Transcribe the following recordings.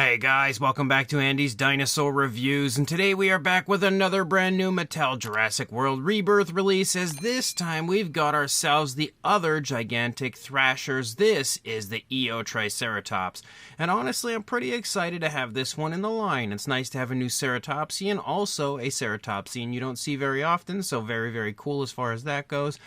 Hey guys, welcome back to Andy's Dinosaur Reviews, and today we are back with another brand new Mattel Jurassic World Rebirth release, as this time we've got ourselves the other Gigantic Thrashers. This is the Eotriceratops, and honestly I'm pretty excited to have this one in the line. It's nice to have a new Ceratopsian, also a Ceratopsian you don't see very often, so very cool as far as that goes.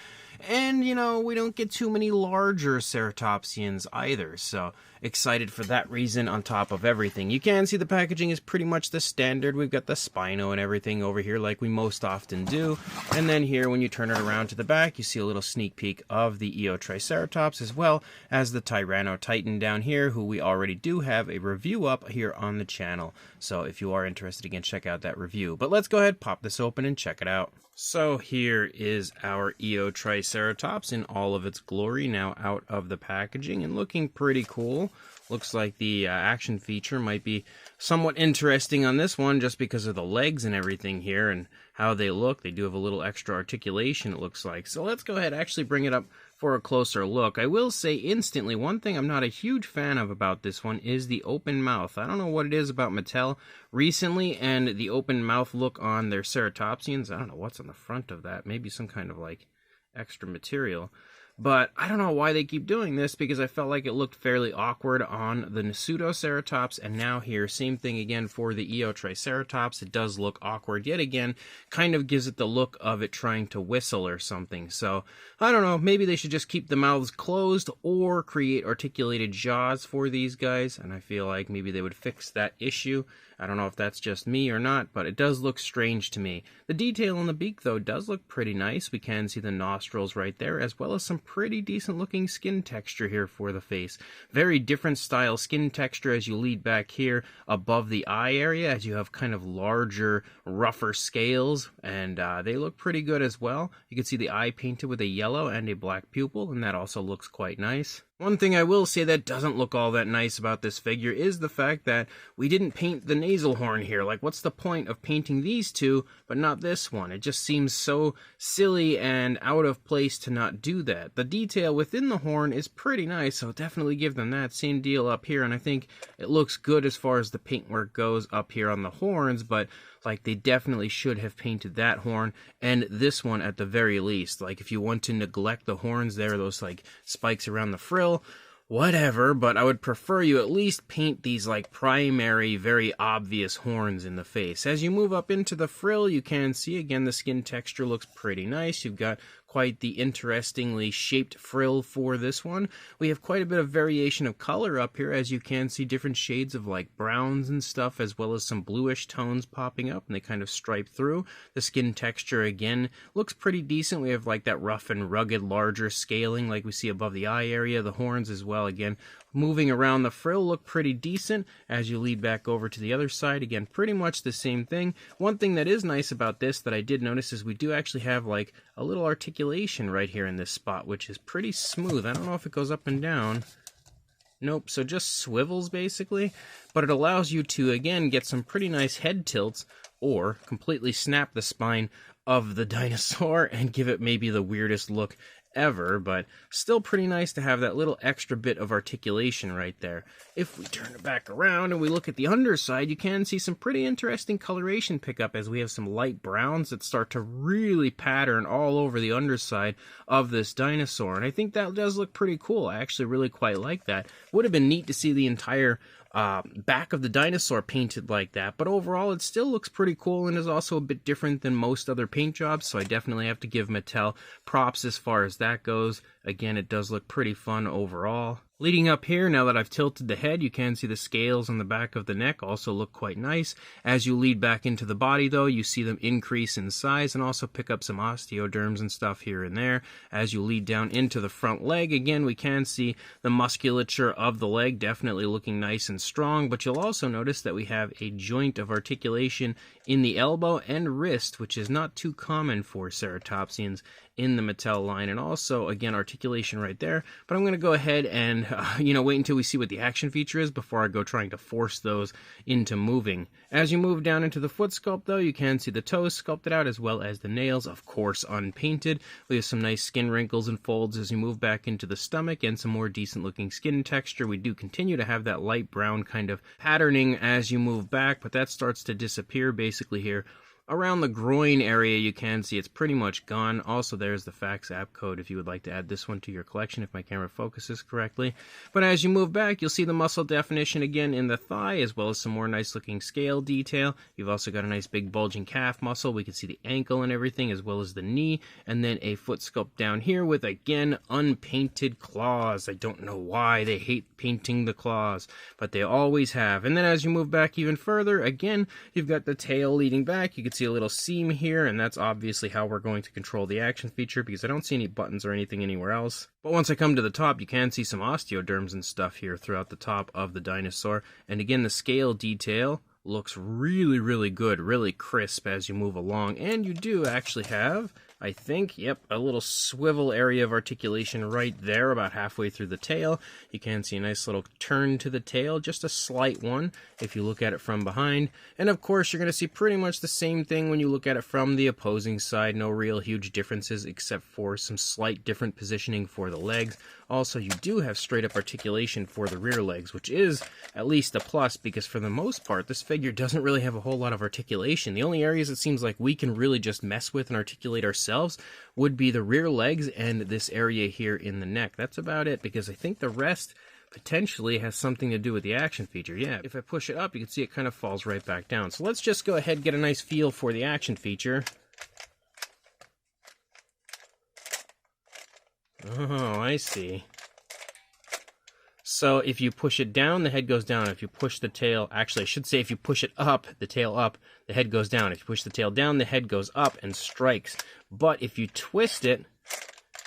And, you know, we don't get too many larger Ceratopsians either, so excited for that reason on top of everything. You can see the packaging is pretty much the standard. We've got the Spino and everything over here like we most often do. And then here, when you turn it around to the back, you see a little sneak peek of the Eotriceratops, as well as the Tyrannotitan down here, who we already do have a review up here on the channel. So if you are interested, again, check out that review. But let's go ahead, pop this open, and check it out. So here is our Eotriceratops in all of its glory, now out of the packaging and looking pretty cool. Looks like the action feature might be somewhat interesting on this one just because of the legs and everything here and how they look. They do have a little extra articulation, it looks like. So let's go ahead and actually bring it up for a closer look. I will say instantly, one thing I'm not a huge fan of about this one is the open mouth. I don't know what it is about Mattel recently and the open mouth look on their Ceratopsians. I don't know what's on the front of that. Maybe some kind of like extra material. But I don't know why they keep doing this, because I felt like it looked fairly awkward on the Pseudoceratops, and now here, same thing again for the Eotriceratops. It does look awkward yet again, kind of gives it the look of it trying to whistle or something. So, I don't know, maybe they should just keep the mouths closed or create articulated jaws for these guys, and I feel like maybe they would fix that issue. I don't know if that's just me or not, but it does look strange to me. The detail on the beak, though, does look pretty nice. We can see the nostrils right there, as well as some pretty decent looking skin texture here for the face. Very different style skin texture as you lead back here above the eye area, as you have kind of larger, rougher scales, and they look pretty good as well. You can see the eye painted with a yellow and a black pupil, and that also looks quite nice. One thing I will say that doesn't look all that nice about this figure is the fact that we didn't paint the nasal horn here. Like, what's the point of painting these two, but not this one? It just seems so silly and out of place to not do that. The detail within the horn is pretty nice, so definitely give them that. Same deal up here, and I think it looks good as far as the paintwork goes up here on the horns, but like, they definitely should have painted that horn and this one at the very least. Like, if you want to neglect the horns there, those like spikes around the frill, whatever, but I would prefer you at least paint these like primary, very obvious horns in the face. As you move up into the frill, you can see again the skin texture looks pretty nice. You've got quite the interestingly shaped frill for this one. We have quite a bit of variation of color up here, as you can see different shades of like browns and stuff, as well as some bluish tones popping up, and they kind of stripe through. The skin texture again looks pretty decent. We have like that rough and rugged larger scaling like we see above the eye area. The horns as well, again moving around the frill, look pretty decent. As you lead back over to the other side, again pretty much the same thing. One thing that is nice about this that I did notice is we do actually have like a little articulation right here in this spot, which is pretty smooth. I don't know if it goes up and down. Nope, so just swivels basically, but it allows you to again get some pretty nice head tilts or completely snap the spine of the dinosaur and give it maybe the weirdest look ever, but still pretty nice to have that little extra bit of articulation right there. If we turn it back around and we look at the underside, you can see some pretty interesting coloration pickup, as we have some light browns that start to really pattern all over the underside of this dinosaur, and I think that does look pretty cool. I actually really quite like that. Would have been neat to see the entire back of the dinosaur painted like that, but overall it still looks pretty cool and is also a bit different than most other paint jobs, so I definitely have to give Mattel props as far as that goes. Again, it does look pretty fun overall. Leading up here, now that I've tilted the head, you can see the scales on the back of the neck also look quite nice. As you lead back into the body, though, you see them increase in size and also pick up some osteoderms and stuff here and there. As you lead down into the front leg, again, we can see the musculature of the leg definitely looking nice and strong, but you'll also notice that we have a joint of articulation in the elbow and wrist, which is not too common for Ceratopsians in the Mattel line, and also, again, articulation right there. But I'm going to go ahead and, wait until we see what the action feature is before I go trying to force those into moving. As you move down into the foot sculpt, though, you can see the toes sculpted out as well as the nails, of course, unpainted. We have some nice skin wrinkles and folds as you move back into the stomach and some more decent-looking skin texture. We do continue to have that light brown kind of patterning as you move back, but that starts to disappear basically here. Around the groin area, you can see it's pretty much gone. Also, there's the fax app code if you would like to add this one to your collection, if my camera focuses correctly. But as you move back, you'll see the muscle definition again in the thigh, as well as some more nice-looking scale detail. You've also got a nice big bulging calf muscle. We can see the ankle and everything, as well as the knee. And then a foot sculpt down here with, again, unpainted claws. I don't know why they hate painting the claws, but they always have. And then as you move back even further, again, you've got the tail leading back. You can see a little seam here, and that's obviously how we're going to control the action feature, because I don't see any buttons or anything anywhere else. But once I come to the top, you can see some osteoderms and stuff here throughout the top of the dinosaur. And again, the scale detail looks really, really good, really crisp as you move along. And you do actually have, I think, yep, a little swivel area of articulation right there about halfway through the tail. You can see a nice little turn to the tail, just a slight one if you look at it from behind. And of course, you're going to see pretty much the same thing when you look at it from the opposing side. No real huge differences except for some slight different positioning for the legs. Also, you do have straight up articulation for the rear legs, which is at least a plus, because for the most part, this figure doesn't really have a whole lot of articulation. The only areas it seems like we can really just mess with and articulate ourselves would be the rear legs and this area here in the neck. That's about it, because I think the rest potentially has something to do with the action feature. Yeah, if I push it up, you can see it kind of falls right back down. So let's just go ahead and get a nice feel for the action feature. Oh, I see. So if you push it down, the head goes down. If you push the tail, actually I should say if you push it up, the tail up, the head goes down. If you push the tail down, the head goes up and strikes. But if you twist it,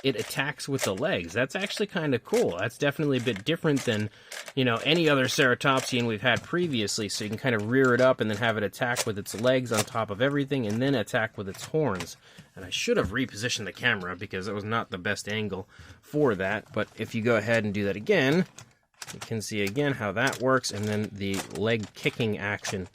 it attacks with the legs. That's actually kind of cool. That's definitely a bit different than, any other ceratopsian we've had previously. So you can kind of rear it up and then have it attack with its legs on top of everything and then attack with its horns. And I should have repositioned the camera because it was not the best angle for that. But if you go ahead and do that again, you can see again how that works, and then the leg kicking action.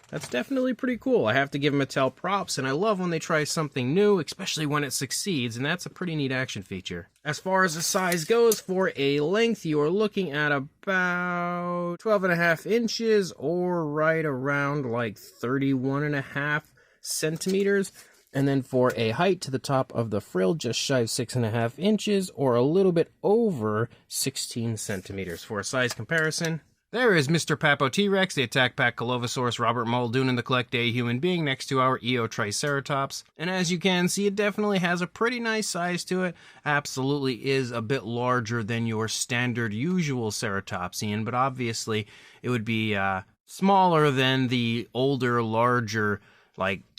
That's definitely pretty cool. I have to give Mattel props, and I love when they try something new, especially when it succeeds, and that's a pretty neat action feature. As far as the size goes, for a length, you are looking at about 12.5 inches, or right around like 31.5 centimeters. And then for a height to the top of the frill, just shy of 6.5 inches, or a little bit over 16 centimeters. For a size comparison, there is Mr. Papo T-Rex, the Attack Pack Colovosaurus, Robert Muldoon, and the Collect Day Human Being next to our Eotriceratops. And as you can see, it definitely has a pretty nice size to it. Absolutely is a bit larger than your standard usual ceratopsian, but obviously it would be smaller than the older, larger,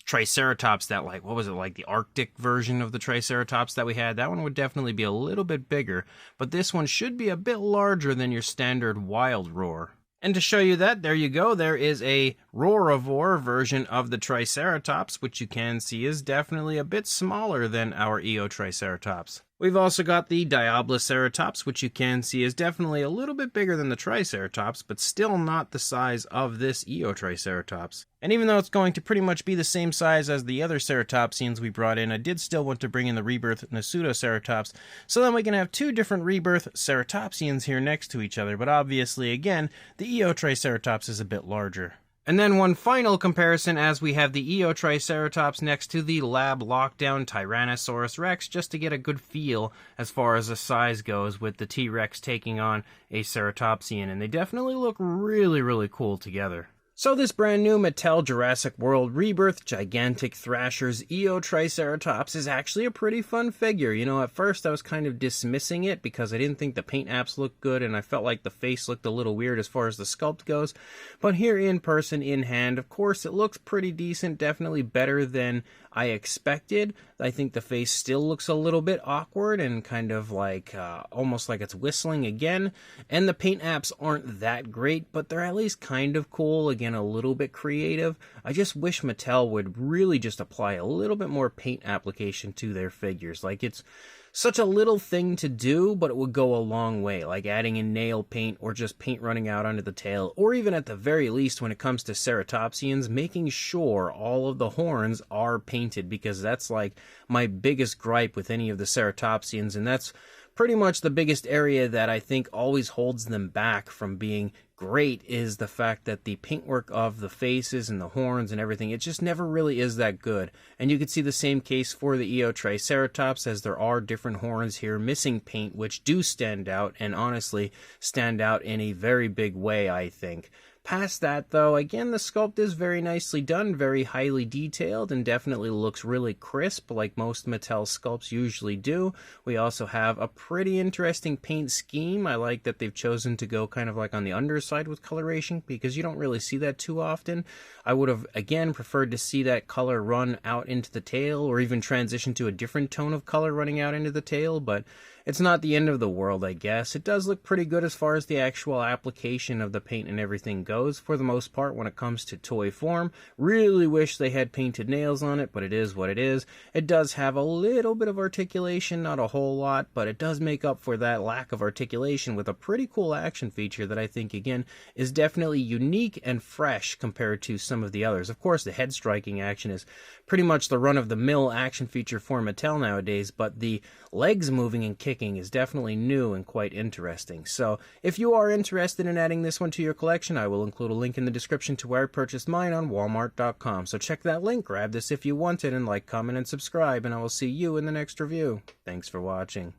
Triceratops that, what was it, the Arctic version of the Triceratops that we had? That one would definitely be a little bit bigger, but this one should be a bit larger than your standard wild roar. And to show you that, there you go, there is a Roarivore version of the Triceratops, which you can see is definitely a bit smaller than our Eotriceratops. We've also got the Diabloceratops, which you can see is definitely a little bit bigger than the Triceratops, but still not the size of this Eotriceratops. And even though it's going to pretty much be the same size as the other ceratopsians we brought in, I did still want to bring in the Rebirth Nasutoceratops, so then we can have two different Rebirth ceratopsians here next to each other, but obviously, again, the Eotriceratops is a bit larger. And then one final comparison, as we have the Eotriceratops next to the Lab Lockdown Tyrannosaurus Rex, just to get a good feel as far as the size goes, with the T-Rex taking on a ceratopsian, and they definitely look really, really cool together. So this brand new Mattel Jurassic World Rebirth Gigantic Thrashers Eotriceratops is actually a pretty fun figure. At first I was kind of dismissing it because I didn't think the paint apps looked good, and I felt like the face looked a little weird as far as the sculpt goes. But here in person, in hand, of course, it looks pretty decent, definitely better than I expected. I think the face still looks a little bit awkward and kind of almost like it's whistling again. And the paint apps aren't that great, but they're at least kind of cool. Again, again, a little bit creative. I just wish Mattel would really just apply a little bit more paint application to their figures. Like, it's such a little thing to do, but it would go a long way, like adding in nail paint or just paint running out onto the tail, or even at the very least when it comes to ceratopsians, making sure all of the horns are painted, because that's like my biggest gripe with any of the ceratopsians, and that's pretty much the biggest area that I think always holds them back from being great, is the fact that the paintwork of the faces and the horns and everything, it just never really is that good. And you could see the same case for the Eotriceratops, as there are different horns here missing paint, which do stand out, and honestly stand out in a very big way, I think. Past that, though, again, the sculpt is very nicely done, very highly detailed, and definitely looks really crisp, like most Mattel sculpts usually do. We also have a pretty interesting paint scheme. I like that they've chosen to go kind of like on the underside with coloration, because you don't really see that too often. I would have, again, preferred to see that color run out into the tail, or even transition to a different tone of color running out into the tail, but it's not the end of the world, I guess. It does look pretty good as far as the actual application of the paint and everything goes, for the most part, when it comes to toy form. Really wish they had painted nails on it, but it is what it is. It does have a little bit of articulation, not a whole lot, but it does make up for that lack of articulation with a pretty cool action feature that I think, again, is definitely unique and fresh compared to some of the others. Of course, the head striking action is pretty much the run-of-the-mill action feature for Mattel nowadays, but the legs moving and kicking is definitely new and quite interesting. So if you are interested in adding this one to your collection, I will include a link in the description to where I purchased mine on Walmart.com. So check that link, grab this if you want it, and like, comment, and subscribe, and I will see you in the next review. Thanks for watching.